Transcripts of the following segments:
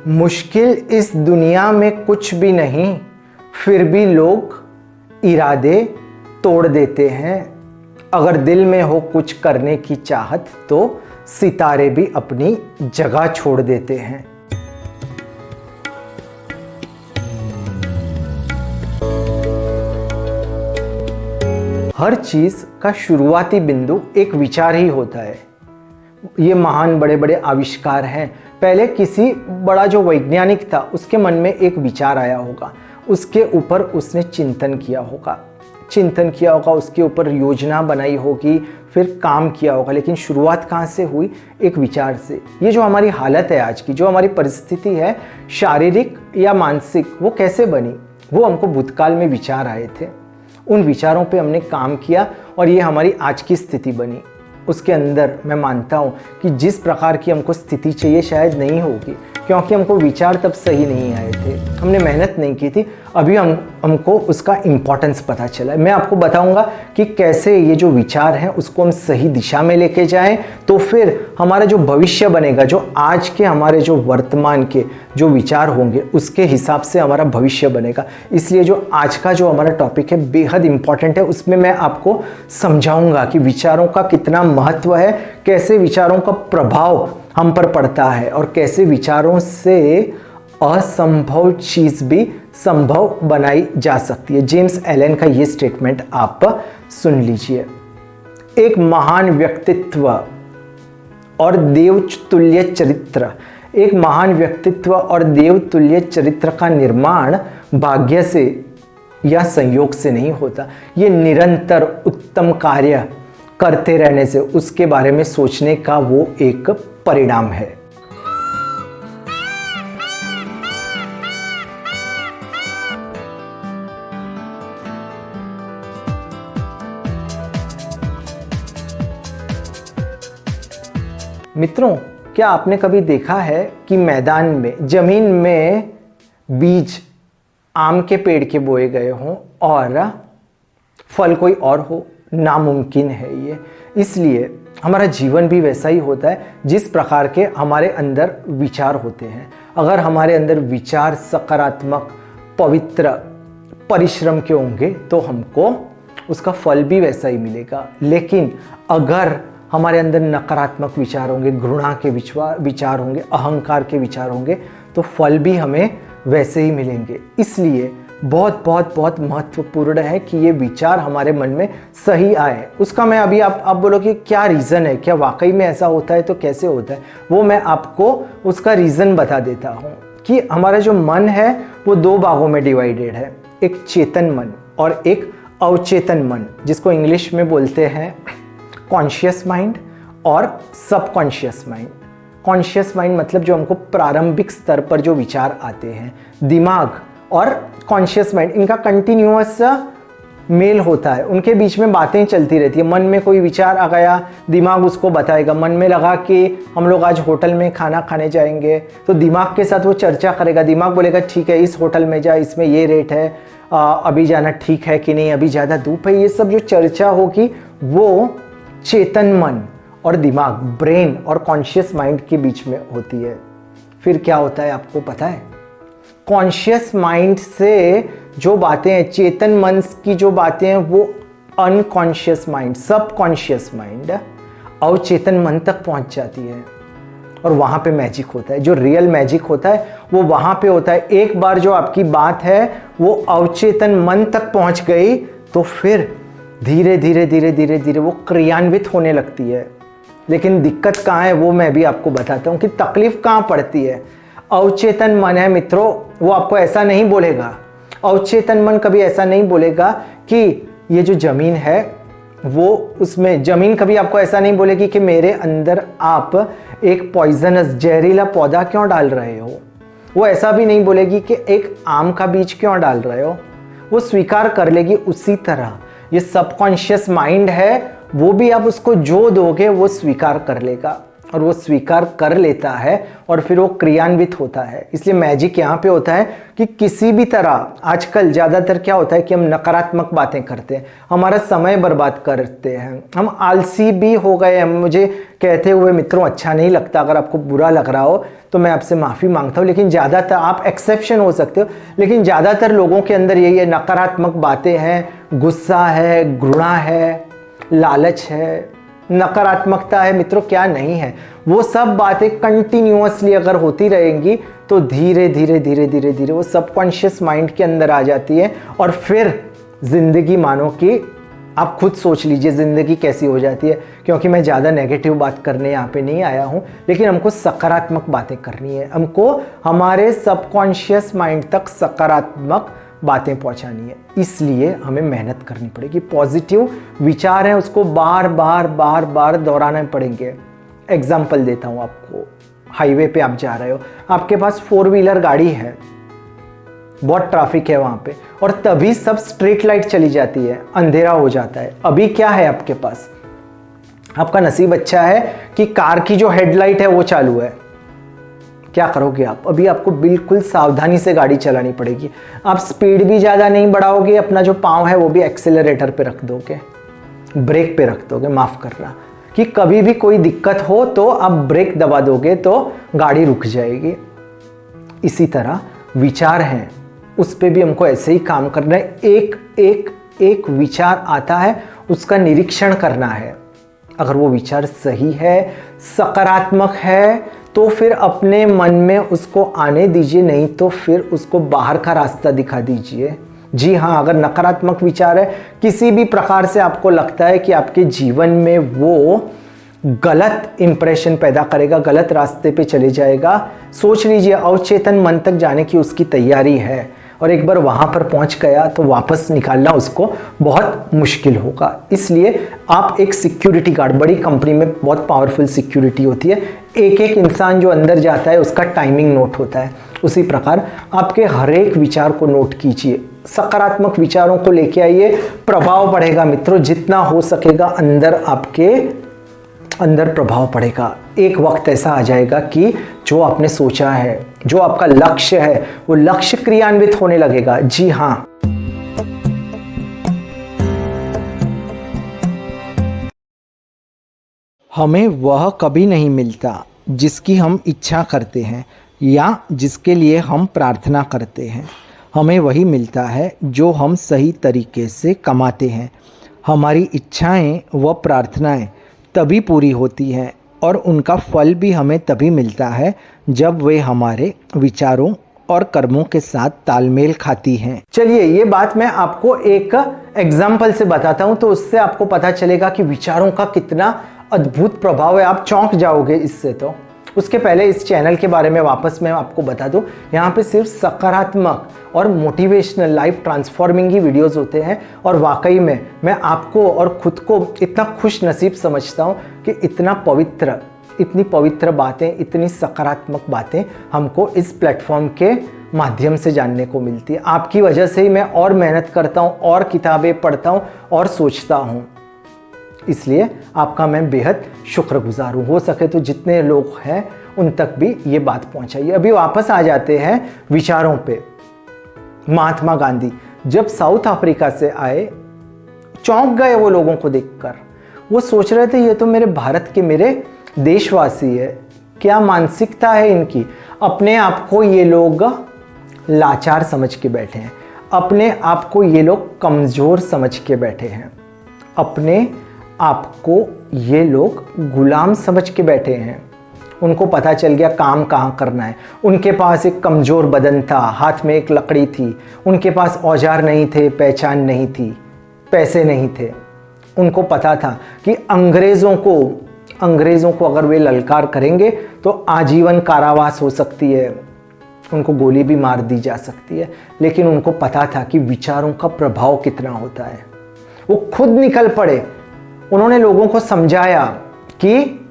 मुश्किल इस दुनिया में कुछ भी नहीं, फिर भी लोग इरादे तोड़ देते हैं। अगर दिल में हो कुछ करने की चाहत तो सितारे भी अपनी जगह छोड़ देते हैं। हर चीज का शुरुआती बिंदु एक विचार ही होता है। ये महान बड़े बड़े आविष्कार हैं। पहले किसी बड़ा जो वैज्ञानिक था उसके मन में एक विचार आया होगा, उसके ऊपर उसने चिंतन किया होगा, उसके ऊपर योजना बनाई होगी, फिर काम किया होगा। लेकिन शुरुआत कहाँ से हुई? एक विचार से। ये जो हमारी हालत है आज की, जो हमारी परिस्थिति है शारीरिक या मानसिक, वो कैसे बनी? वो हमको भूतकाल में विचार आए थे, उन विचारों पे हमने काम किया और ये हमारी आज की स्थिति बनी। उसके अंदर मैं मानता हूँ कि जिस प्रकार की हमको स्थिति चाहिए शायद नहीं होगी, क्योंकि हमको विचार तब सही नहीं आए थे, हमने मेहनत नहीं की थी। अभी हमको उसका इम्पोर्टेंस पता चला है। मैं आपको बताऊंगा कि कैसे ये जो विचार हैं उसको हम सही दिशा में लेके जाएं, तो फिर हमारा जो भविष्य बनेगा, जो आज के हमारे जो वर्तमान के जो विचार होंगे उसके हिसाब से हमारा भविष्य बनेगा। इसलिए जो आज का जो हमारा टॉपिक है बेहद इंपॉर्टेंट है। उसमें मैं आपको समझाऊंगा कि विचारों का कितना महत्व है, कैसे विचारों का प्रभाव हम पर पड़ता है और कैसे विचारों से असंभव चीज भी संभव बनाई जा सकती है। जेम्स एलन का ये स्टेटमेंट आप सुन लीजिए। एक महान व्यक्तित्व और देवतुल्य चरित्र, एक महान व्यक्तित्व और देवतुल्य चरित्र का निर्माण भाग्य से या संयोग से नहीं होता। ये निरंतर उत्तम कार्य करते रहने से, उसके बारे में सोचने का वो एक परिणाम है। मित्रों, क्या आपने कभी देखा है कि मैदान में, जमीन में बीज आम के पेड़ के बोए गए हों और फल कोई और हो? नामुमकिन है ये। इसलिए हमारा जीवन भी वैसा ही होता है जिस प्रकार के हमारे अंदर विचार होते हैं। अगर हमारे अंदर विचार सकारात्मक, पवित्र, परिश्रम के होंगे तो हमको उसका फल भी वैसा ही मिलेगा। लेकिन अगर हमारे अंदर नकारात्मक विचार होंगे, घृणा के विचार होंगे, अहंकार के विचार होंगे, तो फल भी हमें वैसे ही मिलेंगे। इसलिए बहुत बहुत बहुत महत्वपूर्ण है कि ये विचार हमारे मन में सही आए। उसका मैं अभी आप बोलो कि क्या रीज़न है, क्या वाकई में ऐसा होता है, तो कैसे होता है, वो मैं आपको उसका रीज़न बता देता हूँ। कि हमारा जो मन है वो दो भागों में डिवाइडेड है, एक चेतन मन और एक अवचेतन मन, जिसको इंग्लिश में बोलते हैं कॉन्शियस माइंड और सबकॉन्शियस माइंड। कॉन्शियस माइंड मतलब जो हमको प्रारंभिक स्तर पर जो विचार आते हैं, दिमाग और कॉन्शियस माइंड, इनका कंटिन्यूअस मेल होता है, उनके बीच में बातें चलती रहती है। मन में कोई विचार आ गया, दिमाग उसको बताएगा। मन में लगा कि हम लोग आज होटल में खाना खाने जाएंगे, तो दिमाग के साथ वो चर्चा करेगा। दिमाग बोलेगा ठीक है, इस होटल में जा, इसमें ये रेट है, अभी जाना ठीक है कि नहीं, अभी ज़्यादा धूप है। ये सब जो चर्चा होगी वो चेतन मन और दिमाग, ब्रेन और कॉन्शियस माइंड के बीच में होती है। फिर क्या होता है आपको पता है? कॉन्शियस माइंड से जो बातें हैं, चेतन मन की जो बातें हैं, वो अनकॉन्शियस माइंड, सबकॉन्शियस माइंड, अवचेतन मन तक पहुंच जाती है और वहां पे मैजिक होता है। जो रियल मैजिक होता है वो वहां पे होता है। एक बार जो आपकी बात है वो अवचेतन मन तक पहुंच गई तो फिर धीरे धीरे धीरे धीरे धीरे वो क्रियान्वित होने लगती है। लेकिन दिक्कत कहाँ है वो मैं भी आपको बताता हूँ कि तकलीफ कहाँ पड़ती है। अवचेतन मन है मित्रों, वो आपको ऐसा नहीं बोलेगा, अवचेतन मन कभी ऐसा नहीं बोलेगा कि ये जो जमीन है वो, उसमें जमीन कभी आपको ऐसा नहीं बोलेगी कि मेरे अंदर आप एक पॉइजनस, जहरीला पौधा क्यों डाल रहे हो। वो ऐसा भी नहीं बोलेगी कि एक आम का बीज क्यों डाल रहे हो। वो स्वीकार कर लेगी। उसी तरह ये सबकॉन्शियस माइंड है, वो भी आप उसको जो दोगे वो स्वीकार कर लेगा। और वो स्वीकार कर लेता है और फिर वो क्रियान्वित होता है। इसलिए मैजिक यहाँ पे होता है कि किसी भी तरह, आजकल ज़्यादातर क्या होता है कि हम नकारात्मक बातें करते हैं, हमारा समय बर्बाद करते हैं, हम आलसी भी हो गए हैं। मुझे कहते हुए मित्रों अच्छा नहीं लगता, अगर आपको बुरा लग रहा हो तो मैं आपसे माफ़ी मांगता हूँ, लेकिन ज़्यादातर, आप एक्सेप्शन हो सकते हो, लेकिन ज़्यादातर लोगों के अंदर यही है, नकारात्मक बातें हैं, गुस्सा है, घृणा है, लालच है, नकारात्मकता है। मित्रों क्या नहीं है, वो सब बातें कंटिन्यूअसली अगर होती रहेंगी तो धीरे धीरे धीरे धीरे धीरे वो सबकॉन्शियस माइंड के अंदर आ जाती है और फिर जिंदगी मानो कि आप खुद सोच लीजिए जिंदगी कैसी हो जाती है। क्योंकि मैं ज़्यादा नेगेटिव बात करने यहाँ पे नहीं आया हूँ, लेकिन हमको सकारात्मक बातें करनी है, हमको हमारे सबकॉन्शियस माइंड तक सकारात्मक बातें पहुंचानी है। इसलिए हमें मेहनत करनी पड़ेगी। पॉजिटिव विचार हैं उसको बार बार बार बार दोहराने पड़ेंगे। एग्जाम्पल देता हूं आपको, हाईवे पे आप जा रहे हो, आपके पास 4 व्हीलर गाड़ी है, बहुत ट्रैफिक है वहां पे, और तभी सब स्ट्रीट लाइट चली जाती है, अंधेरा हो जाता है। अभी क्या है आपके पास, आपका नसीब अच्छा है कि कार की जो हेडलाइट है वो चालू है। क्या करोगे आप, अभी आपको बिल्कुल सावधानी से गाड़ी चलानी पड़ेगी। आप स्पीड भी ज़्यादा नहीं बढ़ाओगे, अपना जो पाँव है वो भी एक्सेलरेटर पे रख दोगे, ब्रेक पे रख दोगे, माफ़ करना, कि कभी भी कोई दिक्कत हो तो आप ब्रेक दबा दोगे तो गाड़ी रुक जाएगी। इसी तरह विचार हैं, उस पर भी हमको ऐसे ही काम करना है। एक एक एक विचार आता है, उसका निरीक्षण करना है। अगर वो विचार सही है, सकारात्मक है, तो फिर अपने मन में उसको आने दीजिए, नहीं तो फिर उसको बाहर का रास्ता दिखा दीजिए। जी हाँ, अगर नकारात्मक विचार है, किसी भी प्रकार से आपको लगता है कि आपके जीवन में वो गलत इंप्रेशन पैदा करेगा, गलत रास्ते पे चले जाएगा, सोच लीजिए अवचेतन मन तक जाने की उसकी तैयारी है, और एक बार वहाँ पर पहुँच गया तो वापस निकालना उसको बहुत मुश्किल होगा। इसलिए आप एक सिक्योरिटी गार्ड, बड़ी कंपनी में बहुत पावरफुल सिक्योरिटी होती है, एक एक इंसान जो अंदर जाता है उसका टाइमिंग नोट होता है। उसी प्रकार आपके हर एक विचार को नोट कीजिए, सकारात्मक विचारों को लेके आइए, प्रभाव बढ़ेगा मित्रों, जितना हो सकेगा अंदर आपके अंदर प्रभाव पड़ेगा। एक वक्त ऐसा आ जाएगा कि जो आपने सोचा है, जो आपका लक्ष्य है, वो लक्ष्य क्रियान्वित होने लगेगा। जी हाँ, हमें वह कभी नहीं मिलता जिसकी हम इच्छा करते हैं या जिसके लिए हम प्रार्थना करते हैं। हमें वही मिलता है जो हम सही तरीके से कमाते हैं। हमारी इच्छाएं व प्रार्थनाएं तभी पूरी होती हैं और उनका फल भी हमें तभी मिलता है जब वे हमारे विचारों और कर्मों के साथ तालमेल खाती हैं। चलिए ये बात मैं आपको एक एग्जाम्पल से बताता हूँ, तो उससे आपको पता चलेगा कि विचारों का कितना अद्भुत प्रभाव है। आप चौंक जाओगे इससे। तो उसके पहले इस चैनल के बारे में वापस मैं आपको बता दूं, यहाँ पे सिर्फ सकारात्मक और मोटिवेशनल लाइफ ट्रांसफॉर्मिंग ही वीडियोस होते हैं। और वाकई में मैं आपको और खुद को इतना खुश नसीब समझता हूँ कि इतनी पवित्र बातें, इतनी सकारात्मक बातें हमको इस प्लेटफॉर्म के माध्यम से जानने को मिलती है। आपकी वजह से ही मैं और मेहनत करता हूँ, और किताबें पढ़ता हूँ और सोचता हूँ। इसलिए आपका मैं बेहद शुक्रगुजार हूँ। हो सके तो जितने लोग हैं उन तक भी ये बात पहुँचाइए। अभी वापस आ जाते हैं विचारों पे। महात्मा गांधी जब साउथ अफ्रीका से आए, चौंक गए वो लोगों को देखकर। वो सोच रहे थे ये तो मेरे भारत के, मेरे देशवासी है, क्या मानसिकता है इनकी। अपने आप को ये लोग लाचार समझ के बैठे हैं, अपने आप को ये लोग कमज़ोर समझ के बैठे हैं, अपने आपको ये लोग गुलाम समझ के बैठे हैं। उनको पता चल गया काम कहाँ करना है। उनके पास एक कमज़ोर बदन था, हाथ में एक लकड़ी थी, उनके पास औजार नहीं थे, पहचान नहीं थी, पैसे नहीं थे। उनको पता था कि अंग्रेज़ों को अगर वे ललकार करेंगे तो आजीवन कारावास हो सकती है, उनको गोली भी मार दी जा सकती है। लेकिन उनको पता था कि विचारों का प्रभाव कितना होता है। वो खुद निकल पड़े, उन्होंने लोगों को समझाया कि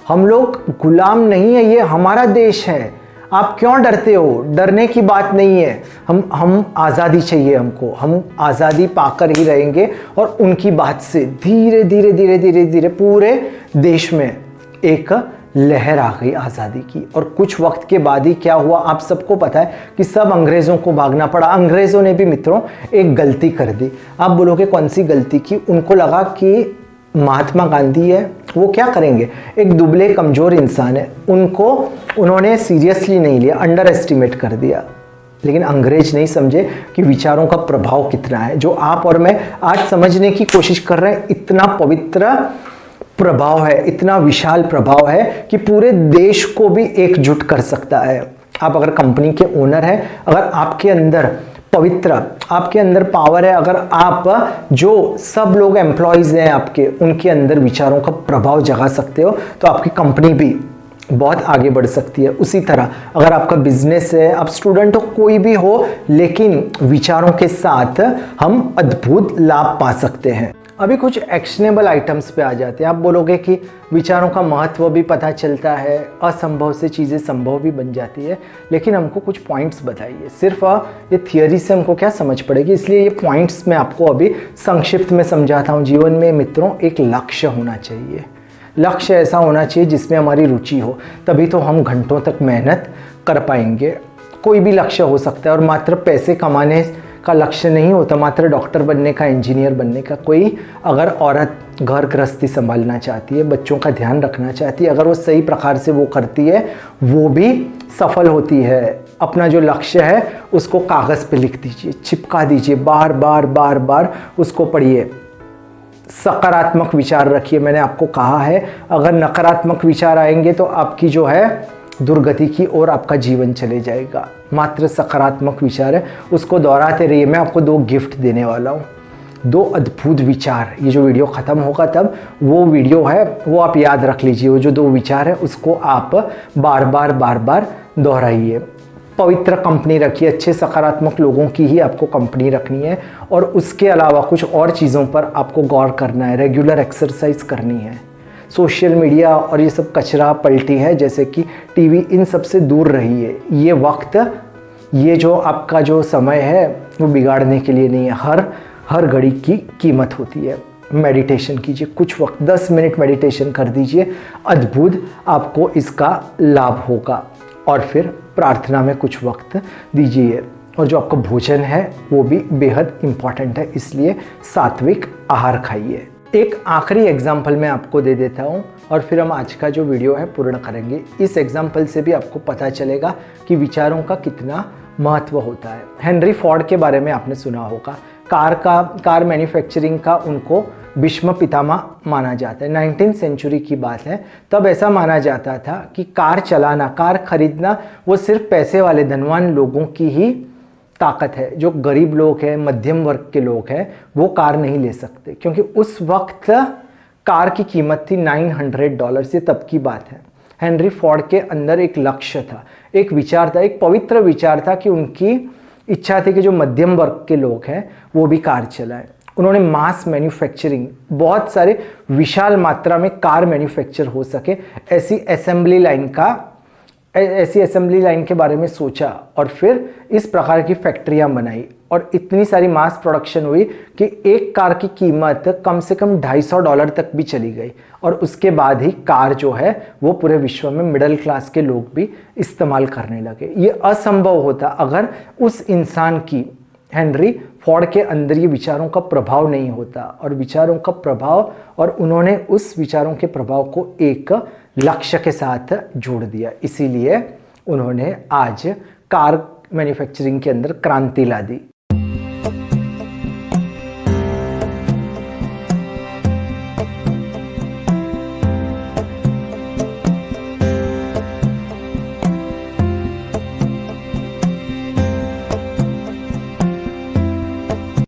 हम लोग गुलाम नहीं है, ये हमारा देश है, आप क्यों डरते हो, डरने की बात नहीं है। हम आज़ादी चाहिए हमको, हम आज़ादी पाकर ही रहेंगे। और उनकी बात से धीरे धीरे धीरे धीरे धीरे पूरे देश में एक लहर आ गई आज़ादी की। और कुछ वक्त के बाद ही क्या हुआ आप सबको पता है कि सब अंग्रेज़ों को भागना पड़ा। अंग्रेज़ों ने भी मित्रों एक गलती कर दी। आप बोलोगे कौन सी गलती की? उनको लगा कि महात्मा गांधी है, वो क्या करेंगे, एक दुबले कमज़ोर इंसान है, उन्होंने सीरियसली नहीं लिया, अंडर एस्टिमेट कर दिया। लेकिन अंग्रेज नहीं समझे कि विचारों का प्रभाव कितना है। जो आप और मैं आज समझने की कोशिश कर रहे हैं, इतना पवित्र प्रभाव है, इतना विशाल प्रभाव है कि पूरे देश को भी एकजुट कर सकता है। आप अगर कंपनी के ओनर हैं, अगर आपके अंदर आपके अंदर पावर है, अगर आप जो सब लोग एम्प्लॉयज़ हैं आपके, उनके अंदर विचारों का प्रभाव जगा सकते हो, तो आपकी कंपनी भी बहुत आगे बढ़ सकती है। उसी तरह अगर आपका बिजनेस है, आप स्टूडेंट हो, कोई भी हो, लेकिन विचारों के साथ हम अद्भुत लाभ पा सकते हैं। अभी कुछ एक्शनेबल आइटम्स पे आ जाते हैं। आप बोलोगे कि विचारों का महत्व भी पता चलता है, असंभव से चीज़ें संभव भी बन जाती है, लेकिन हमको कुछ पॉइंट्स बताइए। सिर्फ ये थियोरी से हमको क्या समझ पड़ेगी, इसलिए ये पॉइंट्स मैं आपको अभी संक्षिप्त में समझाता हूँ। जीवन में मित्रों एक लक्ष्य होना चाहिए। लक्ष्य ऐसा होना चाहिए जिसमें हमारी रुचि हो, तभी तो हम घंटों तक मेहनत कर पाएंगे। कोई भी लक्ष्य हो सकता है, और मात्र पैसे कमाने का लक्ष्य नहीं होता, मात्र डॉक्टर बनने का, इंजीनियर बनने का। कोई अगर औरत घर गृहस्थी संभालना चाहती है, बच्चों का ध्यान रखना चाहती है, अगर वो सही प्रकार से वो करती है, वो भी सफल होती है। अपना जो लक्ष्य है उसको कागज़ पे लिख दीजिए, चिपका दीजिए, बार बार बार बार उसको पढ़िए। सकारात्मक विचार रखिए। मैंने आपको कहा है, अगर नकारात्मक विचार आएंगे तो आपकी जो है दुर्गति की ओर आपका जीवन चले जाएगा। मात्र सकारात्मक विचार है, उसको दोहराते रहिए। मैं आपको 2 गिफ्ट देने वाला हूँ, 2 अद्भुत विचार। ये जो वीडियो ख़त्म होगा तब वो वीडियो है, वो आप याद रख लीजिए। वो जो 2 विचार है उसको आप बार बार दोहराइए। पवित्र कंपनी रखिए, अच्छे सकारात्मक लोगों की ही आपको कंपनी रखनी है, और उसके अलावा कुछ और चीज़ों पर आपको गौर करना है। रेगुलर एक्सरसाइज करनी है। सोशल मीडिया और ये सब कचरा पलटी है, जैसे कि टीवी, इन सब से दूर रहिए। ये वक्त, ये जो आपका जो समय है वो बिगाड़ने के लिए नहीं है। हर घड़ी की कीमत होती है। मेडिटेशन कीजिए, कुछ वक्त 10 मिनट मेडिटेशन कर दीजिए, अद्भुत आपको इसका लाभ होगा। और फिर प्रार्थना में कुछ वक्त दीजिए। और जो आपका भोजन है वो भी बेहद इम्पॉर्टेंट है, इसलिए सात्विक आहार खाइए। एक आखिरी एग्जाम्पल मैं आपको दे देता हूँ, और फिर हम आज का जो वीडियो है पूर्ण करेंगे। इस एग्जाम्पल से भी आपको पता चलेगा कि विचारों का कितना महत्व होता है। हेनरी फोर्ड के बारे में आपने सुना होगा। कार मैन्युफैक्चरिंग का उनको विश्व पितामह माना जाता है। 19वीं सेंचुरी की बात है। तब ऐसा माना जाता था कि कार चलाना, कार खरीदना वो सिर्फ पैसे वाले धनवान लोगों की ही ताकत है। जो गरीब लोग हैं, मध्यम वर्ग के लोग हैं, वो कार नहीं ले सकते, क्योंकि उस वक्त कार की कीमत थी $900। ये तब की बात है। हेनरी फोर्ड के अंदर एक लक्ष्य था, एक विचार था, एक पवित्र विचार था कि उनकी इच्छा थी कि जो मध्यम वर्ग के लोग हैं वो भी कार चलाएं। उन्होंने मास मैन्युफैक्चरिंग, बहुत सारे विशाल मात्रा में कार मैन्युफैक्चर हो सके, ऐसी असेंबली लाइन के बारे में सोचा, और फिर इस प्रकार की फैक्ट्रियां बनाई, और इतनी सारी मास प्रोडक्शन हुई कि एक कार की कीमत कम से कम $250 तक भी चली गई। और उसके बाद ही कार जो है वो पूरे विश्व में मिडिल क्लास के लोग भी इस्तेमाल करने लगे। ये असंभव होता अगर उस इंसान की, हेनरी फोर्ड के अंदर ये विचारों का प्रभाव नहीं होता, और विचारों का प्रभाव, और उन्होंने उस विचारों के प्रभाव को एक लक्ष्य के साथ जोड़ दिया। इसीलिए उन्होंने आज कार मैन्युफैक्चरिंग के अंदर क्रांति ला दी।